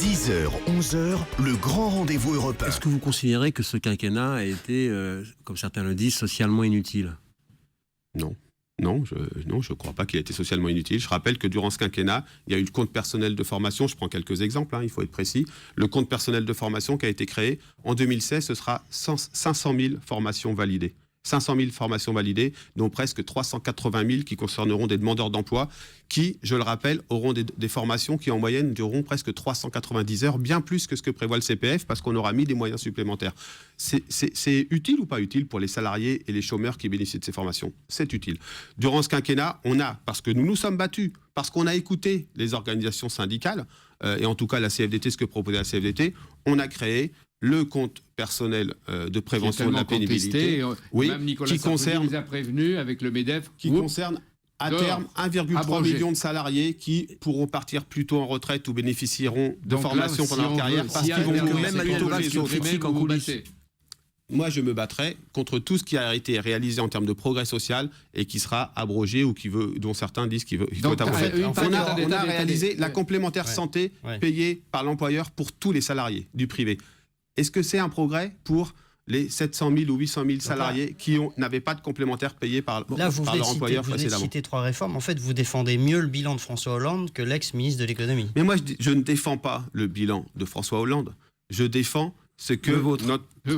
10h, 11h, le grand rendez-vous européen. Est-ce que vous considérez que ce quinquennat a été, comme certains le disent, socialement inutile ? Non. Non, je ne crois pas qu'il a été socialement inutile. Je rappelle que durant ce quinquennat, il y a eu le compte personnel de formation. Je prends quelques exemples, il faut être précis. Le compte personnel de formation qui a été créé en 2016, ce sera 500 000 formations validées. 500 000 formations validées, dont presque 380 000 qui concerneront des demandeurs d'emploi qui, je le rappelle, auront des formations qui en moyenne dureront presque 390 heures, bien plus que ce que prévoit le CPF, parce qu'on aura mis des moyens supplémentaires. C'est utile ou pas utile pour les salariés et les chômeurs qui bénéficient de ces formations ? C'est utile. Durant ce quinquennat, on a, parce que nous nous sommes battus, parce qu'on a écouté les organisations syndicales, et en tout cas la CFDT, ce que proposait la CFDT, on a créé le compte personnel de prévention de la pénibilité, même Nicolas Sarkozy les a prévenus avec le MEDEF, qui concerne à terme 1,3 million de salariés qui pourront partir plus tôt en retraite ou bénéficieront de formation pendant leur carrière parce qu'ils vont mourir plus tôt que les autres. Moi, je me battrai contre tout ce qui a été réalisé en termes de progrès social et qui sera abrogé ou dont certains disent qu'il faut être abrogé. On a réalisé la complémentaire santé payée par l'employeur pour tous les salariés du privé. Est-ce que c'est un progrès pour les 700 000 ou 800 000 salariés qui n'avaient pas de complémentaire payé par leur employeur précédemment ? Vous venez de citer 3 réformes. En fait, vous défendez mieux le bilan de François Hollande que l'ex-ministre de l'économie. Mais moi, je ne défends pas le bilan de François Hollande. Je défends ce que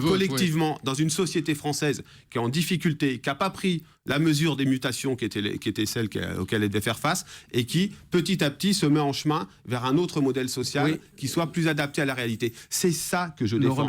collectivement, dans une société française qui est en difficulté, qui n'a pas pris la mesure des mutations qui étaient celles auxquelles elle devait faire face, et qui, petit à petit, se met en chemin vers un autre modèle social qui soit plus adapté à la réalité. C'est ça que je défends.